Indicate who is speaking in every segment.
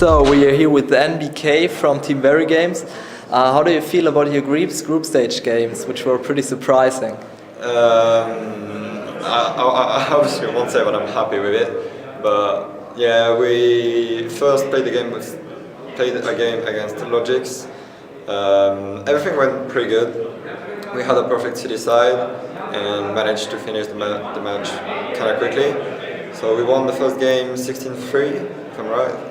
Speaker 1: So we are here with the NBK from Team VeryGames. How do you feel about your group stage games, which were pretty surprising?
Speaker 2: I obviously won't say that I'm happy with it, but yeah, we first played a game against Logics. Everything went pretty good. We had a perfect city side and managed to finish the match kind of quickly. So we won the first game 16-3, if I'm right.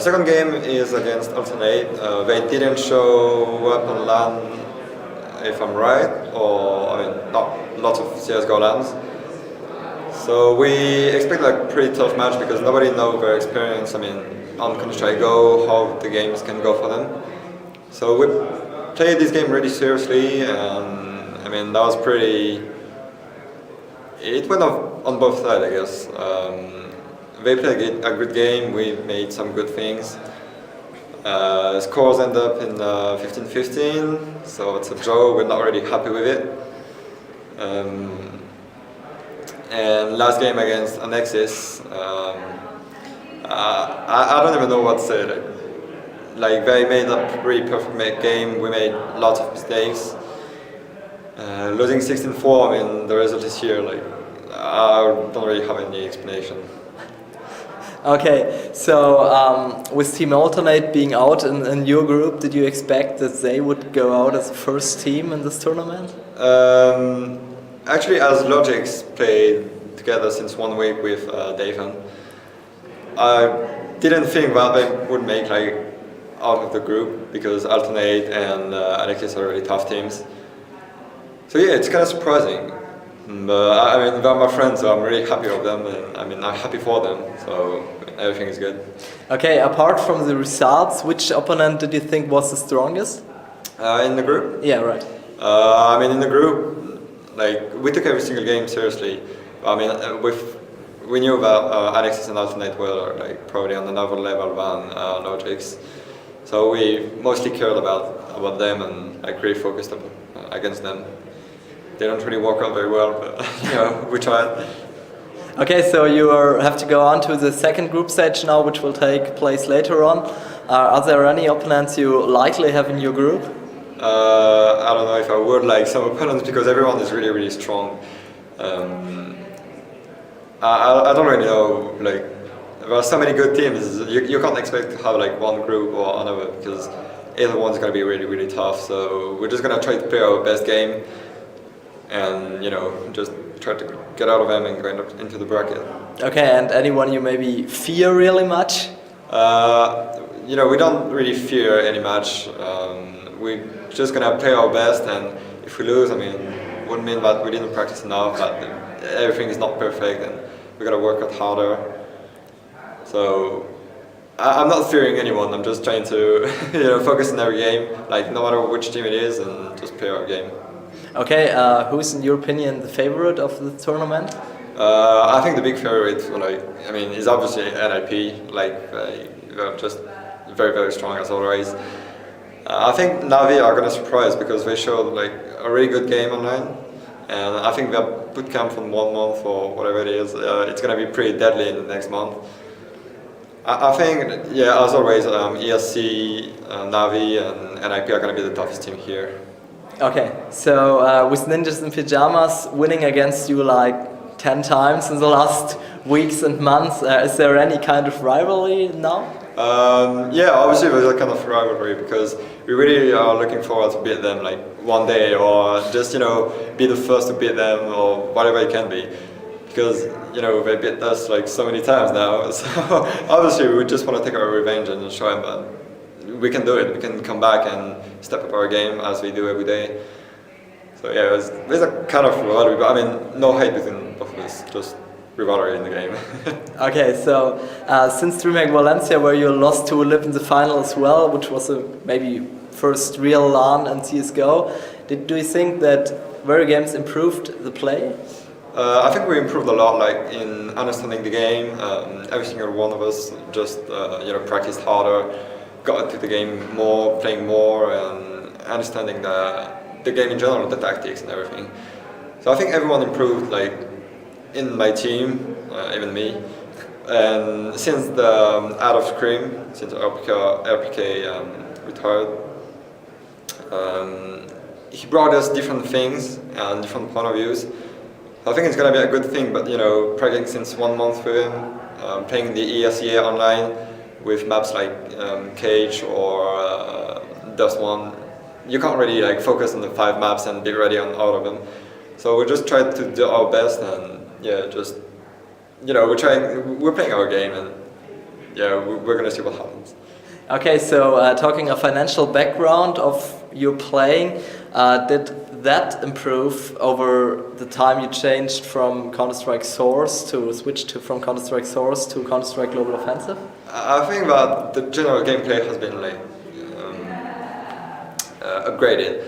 Speaker 2: Second game is against Alternate. They didn't show up on LAN, if I'm right, or I mean, not lots of CS:GO LANs. So we expect a pretty tough match because nobody knows their experience. I mean, on Counter-Strike Go, how the games can go for them. So we played this game really seriously, and I mean that was pretty. It went off on both sides, I guess. They played a good game, we made some good things. Scores end up in 15-15, so it's a draw, we're not really happy with it. And last game against Anexis, I don't even know what to say. Like they made a pretty perfect game, we made lots of mistakes. Losing 16-4, I mean, the result is here, like, I don't really have any explanation.
Speaker 1: Okay, so with Team Alternate being out in your group, did you expect that they would go out as the first team in this tournament?
Speaker 2: Actually, as Logics played together since 1 week with Daven, I didn't think that they would make like out of the group because Alternate and Anexis are really tough teams. So yeah, it's kind of surprising. But I mean, they're my friends, so I'm really happy of them, and I mean, I'm happy for them, so everything is good.
Speaker 1: Okay, apart from the results, which opponent did you think was the strongest?
Speaker 2: In the group?
Speaker 1: Yeah, right.
Speaker 2: I mean, in the group, like, we took every single game seriously. I mean, we knew that Anexis and Alternate were like probably on another level than Logics, so we mostly cared about them and like really focused against them. They don't really work out very well, but you know, we tried.
Speaker 1: Okay, so you have to go on to the second group stage now, which will take place later on. Are there any opponents you likely have in your group?
Speaker 2: I don't know if I would like some opponents because everyone is really, really strong. I don't really know, like, there are so many good teams, you can't expect to have like one group or another because either one's going to be really, really tough. So we're just going to try to play our best game and, you know, just try to get out of them and go into the bracket.
Speaker 1: Okay, and anyone you maybe fear really much?
Speaker 2: You know, we don't really fear any match. We're just gonna play our best, and if we lose, I mean, wouldn't mean that we didn't practice enough, but everything is not perfect and we gotta work out harder. So I'm not fearing anyone, I'm just trying to you know, focus on every game, like no matter which team it is, and just play our game.
Speaker 1: Okay, who's in your opinion the favorite of the tournament?
Speaker 2: I think the big favorite, like, I mean, is obviously NIP. Like, they're just very, very strong as always. I think Navi are gonna surprise because they showed like a really good game online, and I think their bootcamp from 1 month or whatever it is, it's gonna be pretty deadly in the next month. I think, yeah, as always, ESC, Navi, and NIP are gonna be the toughest team here.
Speaker 1: Okay, so with Ninjas in Pyjamas winning against you like 10 times in the last weeks and months, is there any kind of rivalry now?
Speaker 2: Yeah, obviously there's a kind of rivalry because we really are looking forward to beat them like one day, or just, you know, be the first to beat them or whatever it can be. Because, you know, they beat us like so many times now, so obviously we just want to take our revenge and show them that we can do it, we can come back and step up our game as we do every day. So yeah, there's a kind of rivalry, but I mean, no hate between both of us, just rivalry in the game.
Speaker 1: Okay, so since DreamHack Valencia, where you lost to Live in the final as well, which was a maybe first real LAN in CSGO, do you think that VeryGames improved the play?
Speaker 2: I think we improved a lot, like in understanding the game. Every single one of us just you know, practiced harder, got into the game more, playing more, and understanding the game in general, the tactics and everything. So I think everyone improved, like in my team, even me. And since the Out of Scream, since RPK retired, he brought us different things and different point of views. I think it's gonna be a good thing, but you know, practicing since 1 month with him, playing the ESEA online with maps like Cage or Dust One, you can't really like focus on the 5 maps and be ready on all of them. So we just tried to do our best, and yeah, just you know, we're playing our game, and yeah, we're gonna see what happens.
Speaker 1: Okay, so talking a financial background of your playing, did that improve over the time you changed from Counter-Strike Source to from Counter-Strike Source to Counter-Strike Global Offensive?
Speaker 2: I think that the general gameplay has been like upgraded.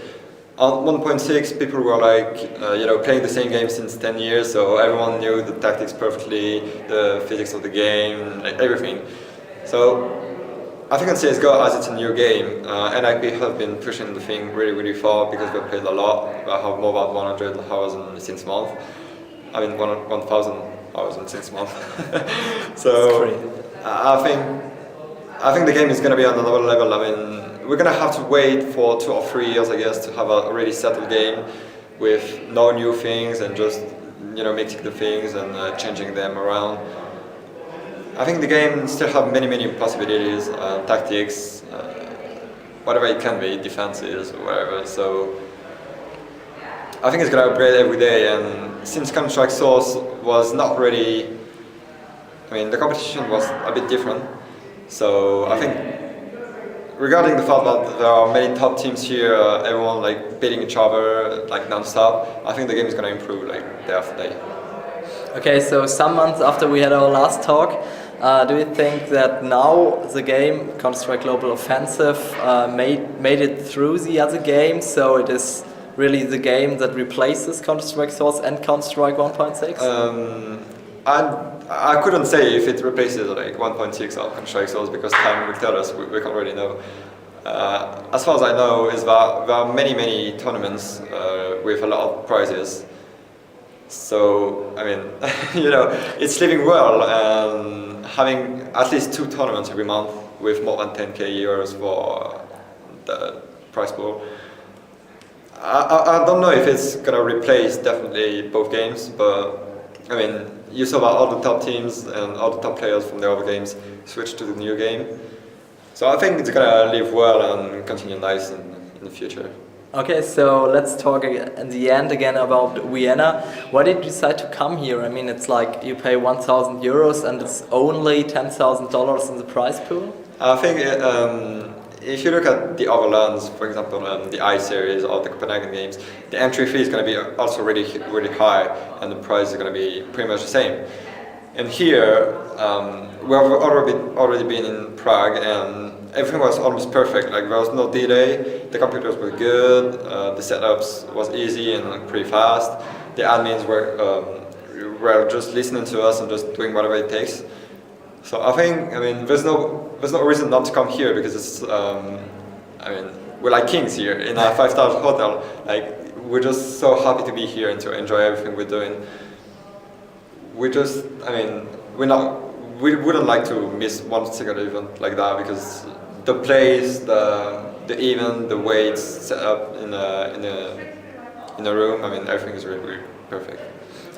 Speaker 2: On 1.6, people were like, you know, playing the same game since 10 years, so everyone knew the tactics perfectly, the physics of the game, like everything. So I think on CSGO, as it's a new game, NIP have been pushing the thing really far because we've played a lot. I have more than 100 hours in 6 months. I mean, 1,000 hours in 6 months. So I think the game is going to be on another level. I mean, we're going to have to wait for 2 or 3 years, I guess, to have a really settled game with no new things and just, you know, mixing the things and changing them around. I think the game still have many possibilities, tactics, whatever it can be, defenses or whatever. So I think it's going to upgrade every day. And since Counter-Strike Source was not really, I mean, the competition was a bit different. So I think regarding the fact that there are many top teams here, everyone like beating each other like non-stop, I think the game is going to improve like day after day.
Speaker 1: Okay, so some months after we had our last talk, do you think that now the game, Counter-Strike Global Offensive, made it through the other games, so it is really the game that replaces Counter-Strike Source and Counter-Strike 1.6?
Speaker 2: I couldn't say if it replaces like 1.6 or Counter-Strike Source because time will tell us, we can't really know. As far as I know, is that there are many tournaments with a lot of prizes. So, I mean, you know, it's living well and having at least 2 tournaments every month with more than 10k euros for the prize pool. I don't know if it's gonna replace definitely both games, but I mean, you saw that all the top teams and all the top players from the other games switched to the new game. So I think it's gonna live well and continue nice in the future.
Speaker 1: Okay, so let's talk in the end again about Vienna. Why did you decide to come here? I mean, it's like you pay 1,000 euros and it's only $10,000 in the prize pool?
Speaker 2: I think if you look at the other lands, for example, the I-Series or the Copenhagen games, the entry fee is going to be also really high and the price is going to be pretty much the same. And here, we've already been in Prague and everything was almost perfect. Like there was no delay, the computers were good, the setups was easy and pretty fast. The admins were just listening to us and just doing whatever it takes. So I think, I mean, there's no reason not to come here because it's, I mean, we're like kings here in a 5-star hotel. Like we're just so happy to be here and to enjoy everything we're doing. We just, I mean, we wouldn't like to miss one single event like that because the place, the event, the way it's set up in a room, I mean, everything is really perfect.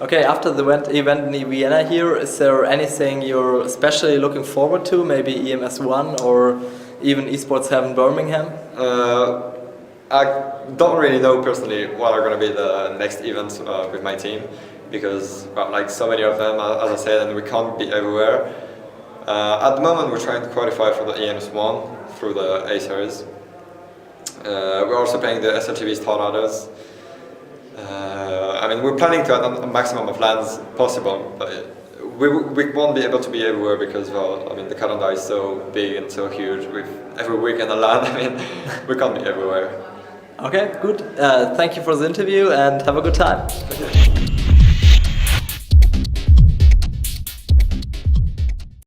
Speaker 1: Okay, after the event in Vienna here, is there anything you're especially looking forward to? Maybe EMS1 or even Esports Heaven Birmingham?
Speaker 2: I don't really know personally what are going to be the next events with my team because like so many of them, as I said, and we can't be everywhere. At the moment, we're trying to qualify for the EMS1 through the A-Series. We're also playing the SLTV Star Ladders. I mean, we're planning to add a maximum of lands possible, but we won't be able to be everywhere because, well, I mean, the calendar is so big and so huge with every weekend a land. I mean, we can't be everywhere.
Speaker 1: Okay, good. Thank you for the interview and have a good time.